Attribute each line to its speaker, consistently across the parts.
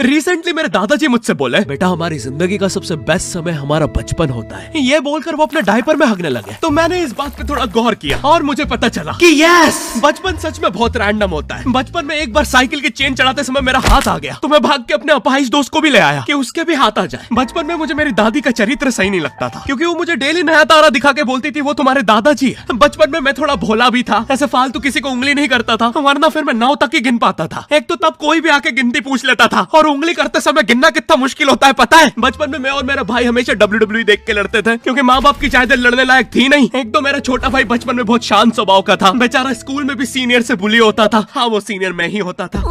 Speaker 1: Recently मेरे दादाजी मुझसे बोले, बेटा हमारी जिंदगी का सबसे बेस्ट समय हमारा बचपन होता है। ये बोलकर वो अपने डायपर में हगने लगे। तो मैंने इस बात पे थोड़ा गौर किया और मुझे पता चला कि यस, बचपन सच में बहुत रैंडम होता है। बचपन में एक बार साइकिल की चेन चढ़ाते समय मेरा हाथ आ गया, तो मैं भाग के अपने अपाहिज दोस्त को भी ले आया कि उसके भी हाथ आ जाए। बचपन में मुझे मेरी दादी का चरित्र सही नहीं लगता था, क्योंकि वो मुझे डेली नया तारा दिखा के बोलती थी वो तुम्हारे दादाजी है। बचपन में मैं थोड़ा भोला भी था, ऐसे फालतू किसी को उंगली नहीं करता था, वरना फिर मैं 9 तक ही गिन पाता था। एक तो तब कोई भी आके गिनती पूछ लेता था, और उंगली करते समय गिनना कितना मुश्किल होता है पता है। बचपन में मैं और मेरा भाई हमेशा WWE देख के लड़ते थे, क्योंकि माँ बाप की चाहते लड़ने लायक थी नहीं। एक तो मेरा छोटा भाई बचपन में बहुत शांत स्वभाव का था, बेचारा स्कूल में भी सीनियर से बुली होता था। हाँ, वो सीनियर मैं ही होता था।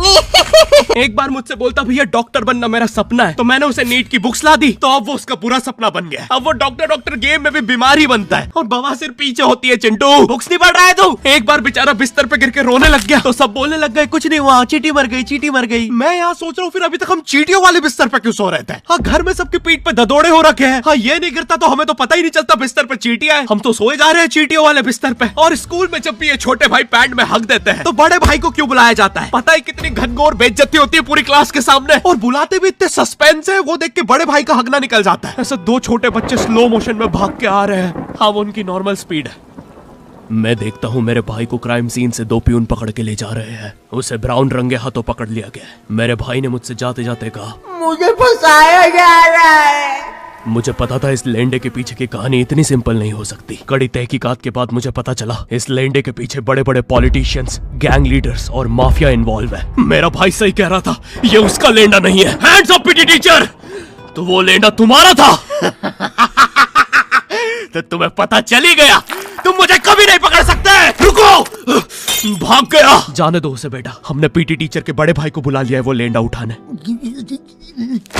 Speaker 1: एक बार मुझसे बोलता भैया डॉक्टर बनना मेरा सपना है, तो मैंने उसे नीट की बुक्स ला दी, तो अब वो उसका पूरा सपना बन गया। अब वो डॉक्टर गेम में भी बीमारी बनता है, और बवासीर पीछे होती है। चिंटू बुक्स नहीं पढ़ रहा है तू? एक बार बेचारा बिस्तर पे गिर के रोने लग गया, तो सब बोलने लग गए कुछ नहीं हुआ, चींटी मर गई, चींटी मर गई। मैं यहाँ सोच रहा हूँ फिर अभी तक हम चींटियों वाले बिस्तर पे क्यों सो रहे थे? हाँ, घर में सबकी पीठ पे ददोड़े हो रखे हैं। हाँ, ये नहीं गिरता तो हमें तो पता ही नहीं चलता बिस्तर पे चींटियां हैं। हम तो सोए जा रहे हैं चींटियों वाले बिस्तर पे। और स्कूल में जब भी ये छोटे भाई पैंट में हक देते हैं, तो बड़े भाई को क्यों बुलाया जाता है? पता है कितनी घनघोर बेइज्जती होती है पूरी क्लास के सामने, और बुलाते भी इतने सस्पेंस है, वो देख के बड़े भाई का हगना निकल जाता है। ऐसे 2 छोटे बच्चे स्लो मोशन में भाग के आ रहे हैं। हाँ, वो उनकी नॉर्मल स्पीड है। मैं देखता हूँ मेरे भाई को क्राइम सीन से 2 पियून पकड़ के ले जा रहे हैं। उसे ब्राउन रंगे हाथों पकड़ लिया गया। मेरे भाई ने मुझसे जाते जाते कहा, मुझे फंसाया जा रहा है। मुझे पता था इस लेंडे के पीछे की कहानी इतनी सिंपल नहीं हो सकती। कड़ी तहकीकात के बाद मुझे पता चला इस लेंडे के पीछे बड़े बड़े पॉलिटिशियंस, गैंग लीडर्स और माफिया इन्वॉल्व है। मेरा भाई सही कह रहा था, ये उसका लेंडा नहीं है। हैंड्स अप पीटी टीचर, तो वो लेंडा तुम्हारा था। तो तुम्हें पता चल ही गया, तुम मुझे कभी नहीं पकड़ सकते। रुको, भाग गया। जाने दो उसे बेटा, हमने पीटी टीचर के बड़े भाई को बुला लिया है वो लेंडा उठाने।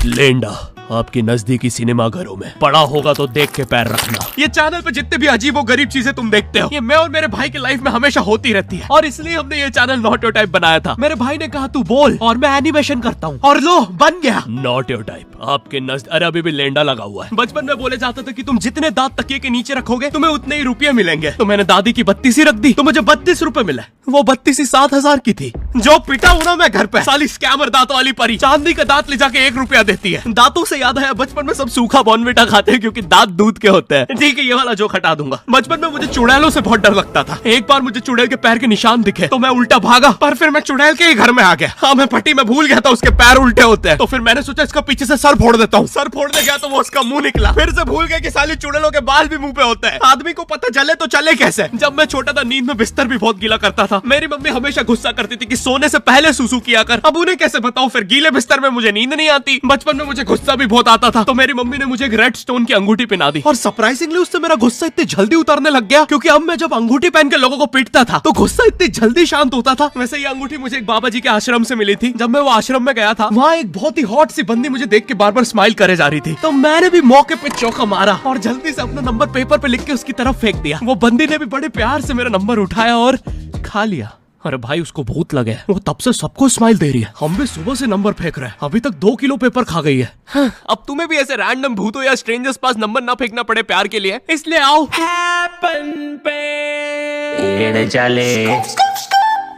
Speaker 1: लेंडा आपकी नजदीकी सिनेमा घरों में पड़ा होगा तो देख के पैर रखना। ये चैनल पे जितने भी अजीब और गरीब चीजें तुम देखते हो, ये मैं और मेरे भाई की लाइफ में हमेशा होती रहती है, और इसलिए हमने ये चैनल नॉट योर टाइप बनाया था। मेरे भाई ने कहा तू बोल और मैं एनिमेशन करता हूँ, और लो बन गया नॉट योर टाइप। आपके अरे अभी भी लेंडा लगा हुआ है। बचपन में बोले जाता था कि तुम जितने दांत तकिए के नीचे रखोगे तुम्हें उतने ही रुपये मिलेंगे। तो मैंने दादी की 32 रख दी, तो मुझे 32 रुपए मिले। वो 32 7,000 की थी। जो पिटा हूं ना मैं घर पे, साली स्कैमर दांतों वाली परी चांदी का दांत ले जाके 1 रुपया देती है। दांतों से याद है बचपन में सब सूखा बॉर्नविटा खाते हैं क्योंकि दांत दूध के होते हैं। ठीक है, ये वाला जोक हटा दूंगा। बचपन में मुझे चुड़ैलों से बहुत डर लगता था। एक बार मुझे चुड़ैल के पैर के निशान दिखे तो मैं उल्टा भागा, पर फिर मैं चुड़ैल के ही घर में आ गया। हाँ, मैं पट्टी में भूल गया था उसके पैर उल्टे होते हैं, तो फिर मैंने सोचा इसका पीछे से सर फोड़ देता हूँ। सर फोड़ने गया तो वो उसका मुंह निकला। फिर से भूल गया कि साली चुड़ैलों के बाल भी मुंह पे होते हैं। आदमी को पता चले तो चले कैसे। जब मैं छोटा था नींद में बिस्तर भी बहुत गीला करता था। मेरी मम्मी हमेशा गुस्सा करती थी कि सोने से पहले सुसु किया कर। अब उन्हें कैसे बताऊं, फिर गीले बिस्तर में मुझे नींद नहीं आती। बचपन में मुझे गुस्सा भी बहुत आता था, तो मेरी मम्मी ने मुझे एक रेड स्टोन की अंगूठी पहना दी, और सरप्राइजिंगली उससे मेरा गुस्सा इतनी जल्दी उतरने लग गया, क्योंकि अब मैं जब अंगूठी पहन के लोगों को पीटता था तो गुस्सा इतनी जल्दी शांत होता था। वैसे ये अंगूठी मुझे एक बाबा जी के आश्रम से मिली थी। जब मैं वो आश्रम में गया था, वहाँ एक बहुत ही हॉट सी बंदी मुझे देख के बार बार स्माइल करे जा रही थी, तो मैंने भी मौके पे चौका मारा और जल्दी से अपना नंबर पेपर पे लिख के उसकी तरफ फेंक दिया। वो बंदी ने भी बड़े प्यार से मेरा नंबर उठाया और खा लिया। अरे भाई, उसको भूत लगे, वो तब से सबको स्माइल दे रही है। हम भी सुबह से नंबर फेंक रहे हैं, अभी तक 2 किलो पेपर खा गई है। हाँ, अब तुम्हें भी ऐसे रैंडम भूतों या स्ट्रेंजर्स पास नंबर ना फेंकना पड़े प्यार के लिए, इसलिए आओ हैपन पे चले।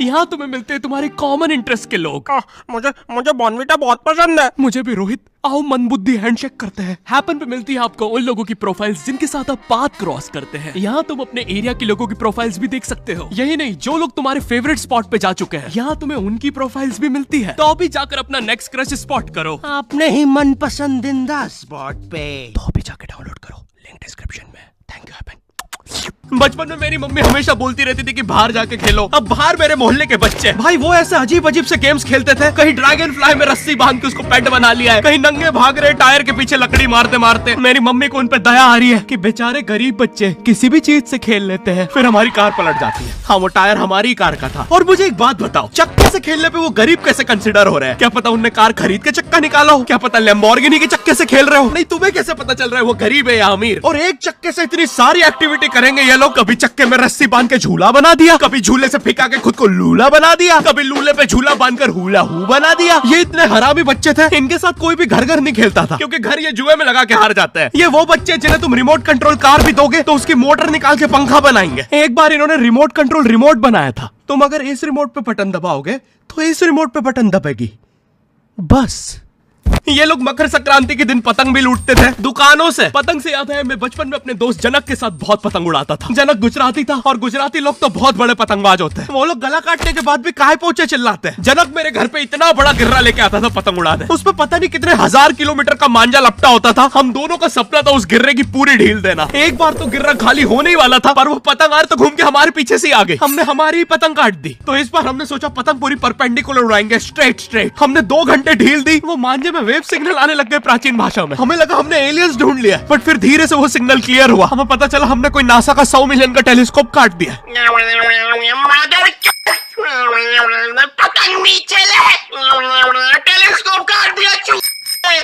Speaker 1: यहाँ तुम्हें मिलते हैं तुम्हारे कॉमन इंटरेस्ट के लोग। मुझे बॉर्नविटा बहुत पसंद है। मुझे भी रोहित। आओ मन बुद्धि हैंडशेक करते हैं। हैपन पे मिलती है आपको उन लोगों की प्रोफाइल्स जिनके साथ आप पाथ क्रॉस करते हैं। यहाँ तुम अपने एरिया के लोगों की प्रोफाइल्स भी देख सकते हो। यही नहीं, जो लोग तुम्हारे फेवरेट स्पॉट पे जा चुके हैं, यहाँ तुम्हें उनकी प्रोफाइल्स भी मिलती है। तो अभी जाकर अपना नेक्स्ट क्रश स्पॉट करो अपने ही मन पसंदीदा स्पॉट पे। तो अभी जाकर डाउनलोड करो, लिंक डिस्क्रिप्शन में। Thank you happen. बचपन में मेरी मम्मी हमेशा बोलती रहती थी कि बाहर जाके खेलो। अब बाहर मेरे मोहल्ले के बच्चे भाई वो ऐसे अजीब अजीब से गेम्स खेलते थे। कहीं ड्रैगन फ्लाई में रस्सी बांध के उसको पेट बना लिया है, कहीं नंगे भाग रहे टायर के पीछे लकड़ी मारते मारते। मेरी मम्मी को उन पे दया आ रही है कि बेचारे गरीब बच्चे किसी भी चीज से खेल लेते हैं, फिर हमारी कार पलट जाती है। हाँ, वो टायर हमारी कार का था। और मुझे एक बात बताओ, चक्के से खेलने पे वो गरीब कैसे कंसिडर हो रहे हैं? क्या पता उनने कार खरीद के चक्का निकाला हो, क्या पता लैम्बोर्गिनी के चक्के से खेल रहे हो। नहीं, तुम्हें कैसे पता चल रहा है वो गरीब है या अमीर? और एक चक्के से इतनी सारी एक्टिविटी करेंगे ये लोग। कभी चक्के में रस्सी बांध के झूला बना दिया, कभी झूले से फिका के खुद को लूला बना दिया, कभी लूले पे झूला बांधकर हुला हू बना दिया। ये इतने हरामी बच्चे थे, इनके साथ कोई भी घर नहीं खेलता था, क्योंकि घर ये जुए में लगा के हार जाते हैं। ये वो बच्चे जिन्हें तुम रिमोट कंट्रोल कार भी दोगे तो उसकी मोटर निकाल के पंखा बनाएंगे। एक बार इन्होंने रिमोट कंट्रोल रिमोट बनाया था। तुम अगर इस रिमोट पे बटन दबाओगे तो इस रिमोट पे बटन दबेगी, बस ये लोग मकर संक्रांति के दिन पतंग भी लूटते थे दुकानों से। पतंग से याद है मैं बचपन में अपने दोस्त जनक के साथ बहुत पतंग उड़ाता था। जनक गुजराती था और गुजराती लोग तो बहुत बड़े पतंगबाज होते हैं। वो लोग गला काटने के बाद भी काहे पोचे चिल्लाते हैं। जनक मेरे घर पे इतना बड़ा गिर्रा लेके आता था पतंग उड़ाने। उस पर पता नहीं कितने 1000 किलोमीटर का मांझा लपटा होता था। हम दोनों का सपना था उस गिर्रे की पूरी ढील देना। एक बार तो गिर्रा खाली होने ही वाला था पर वो पतंग तो घूम के हमारे पीछे से आ गई। हमने हमारी ही पतंग काट दी। तो इस बार हमने सोचा पतंग पूरी परपेंडिकुलर उड़ाएंगे, स्ट्रेट। हमने 2 घंटे ढील दी। वो मांझे में वेव सिग्नल आने लग गए प्राचीन भाषा में। हमें लगा हमने एलियंस ढूंढ लिया, बट फिर धीरे से वो सिग्नल क्लियर हुआ। हमें पता चला हमने कोई नासा का 100 मिलियन का टेलीस्कोप काट दिया।
Speaker 2: पतंग नीचे ले, टेलीस्कोप काट दिया।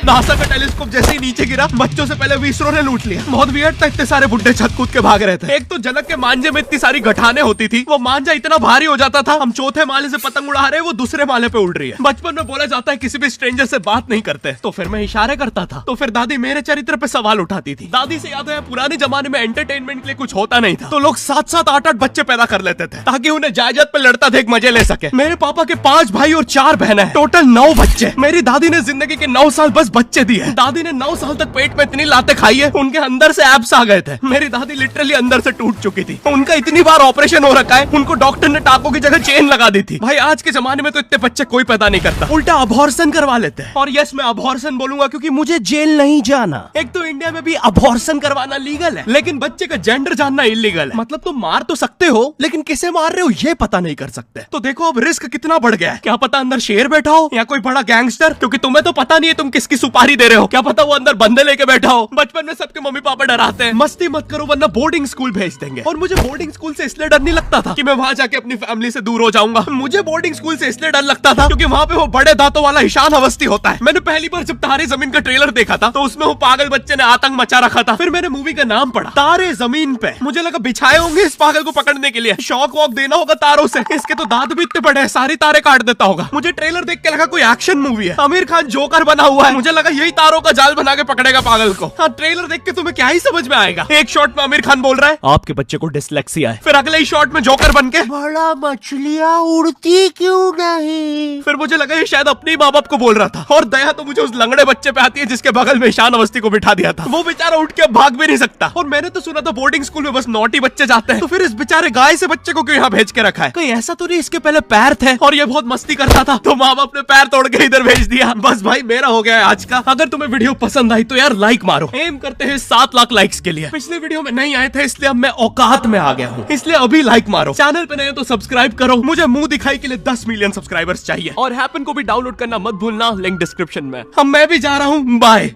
Speaker 1: नासा का टेलीस्कोप जैसे ही नीचे गिरा बच्चों से पहले विसरो ने लूट लिया। बहुत वियर्ड था, इतने सारे बुड्ढे छत कूद के भाग रहे थे। एक तो जनक के मांझे में इतनी सारी गठाने होती थी, वो मांझा इतना भारी हो जाता था। हम चौथे माले से पतंग उड़ा रहे, वो दूसरे माले पे उड़ रही है। बचपन में बोला जाता है किसी भी स्ट्रेंजर से बात नहीं करते, तो फिर मैं इशारे करता था। तो फिर दादी मेरे चरित्र पे सवाल उठाती थी। दादी से याद है पुराने जमाने में एंटरटेनमेंट के लिए कुछ होता नहीं था, तो लोग 7-7, 8-8 बच्चे पैदा कर लेते थे ताकि उन्हें जायदाद पे लड़ता देख मजे ले सके। मेरे पापा के 5 भाई और 4 बहनें हैं, टोटल 9 बच्चे। मेरी दादी ने जिंदगी के 9 साल बस बच्चे दिए। दादी ने 9 साल तक पेट में इतनी लातें खाई है, उनके अंदर से एब्स आ गए थे। मेरी दादी लिटरली अंदर से टूट चुकी थी। उनका इतनी बार ऑपरेशन हो रखा है, उनको डॉक्टर ने टाकों की जगह चेन लगा दी थी। भाई आज के जमाने में तो इतने बच्चे कोई पैदा नहीं करता, उल्टा अबॉर्शन करवा लेते हैं। और यस मैं अबॉर्शन बोलूंगा क्योंकि मुझे जेल नहीं जाना। एक तो इंडिया में भी अबॉर्शन करवाना लीगल है, लेकिन बच्चे का जेंडर जानना इलीगल है। मतलब तुम मार तो सकते हो, लेकिन किसे मार रहे हो ये पता नहीं कर सकते। तो देखो अब रिस्क कितना बढ़ गया है। क्या पता अंदर शेर बैठा हो या कोई बड़ा गैंगस्टर, क्योंकि तुम्हें तो पता नहीं है तुम किसकी सुपारी दे रहे हो। क्या पता वो अंदर बंदे लेके बैठा हो। बचपन में सबके मम्मी पापा डराते हैं मस्ती मत करो वरना बोर्डिंग स्कूल भेज देंगे। और मुझे बोर्डिंग स्कूल से इसलिए डर नहीं लगता था कि मैं वहां जाके अपनी फैमिली से दूर हो जाऊंगा। मुझे बोर्डिंग स्कूल से इसलिए डर लगता था क्योंकि वहां पे वो बड़े दांतों वाला ईशान अवस्थी होता है। मैंने पहली बार जब तारे जमीन का ट्रेलर देखा था तो उसमें वो पागल बच्चे ने आतंक मचा रखा था। फिर मैंने मूवी का नाम पढ़ा तारे जमीन पे। मुझे लगा बिछाए होंगे इस पागल को पकड़ने के लिए, शॉक वॉक देना होगा तारों से। इसके तो दांत भी इतने बड़े हैं, सारी तारे काट देता होगा। मुझे ट्रेलर देख के लगा कोई एक्शन मूवी है, आमिर खान जोकर बना हुआ है। मुझे लगा यही तारों का जाल बना के पकड़ेगा पागल को। हाँ ट्रेलर देख के तुम्हें क्या ही समझ में आएगा। एक शॉट में आमिर खान बोल रहा है आपके बच्चे को डिसलेक्सिया है, फिर अगले ही शॉट में जोकर बन के बड़ा मछलियां उड़ती क्यों नहीं। फिर मुझे लगा ये शायद अपने माँ बाप को बोल रहा था। और दया तो मुझे उस लंगड़े बच्चे पे आती है जिसके बगल में ईशान अवस्थी को बिठा दिया था। वो बेचारा उठ के भाग भी नहीं सकता। और मैंने तो सुना था बोर्डिंग स्कूल में बस नॉटी बच्चे जाते हैं, तो फिर इस बेचारे गाय से बच्चे को क्यों यहाँ भेज के रखा है। कहीं ऐसा तो नहीं इसके पहले पैर थे और ये बहुत मस्ती करता था तो माँ बाप ने पैर तोड़ के इधर भेज दिया। बस भाई मेरा हो गया है आज का। अगर तुम्हें वीडियो पसंद आई तो यार लाइक मारो। एम करते हैं 7 लाख लाइक्स के लिए। पिछले वीडियो में नहीं आए थे इसलिए अब मैं औकात में आ गया हूँ, इसलिए अभी लाइक मारो। चैनल पे नए हो तो सब्सक्राइब करो। मुझे मुंह दिखाई के लिए 10 मिलियन सब्सक्राइबर्स चाहिए। और हैपन को भी डाउनलोड करना मत भूलना, लिंक डिस्क्रिप्शन में। अब मैं भी जा रहा हूँ, बाय।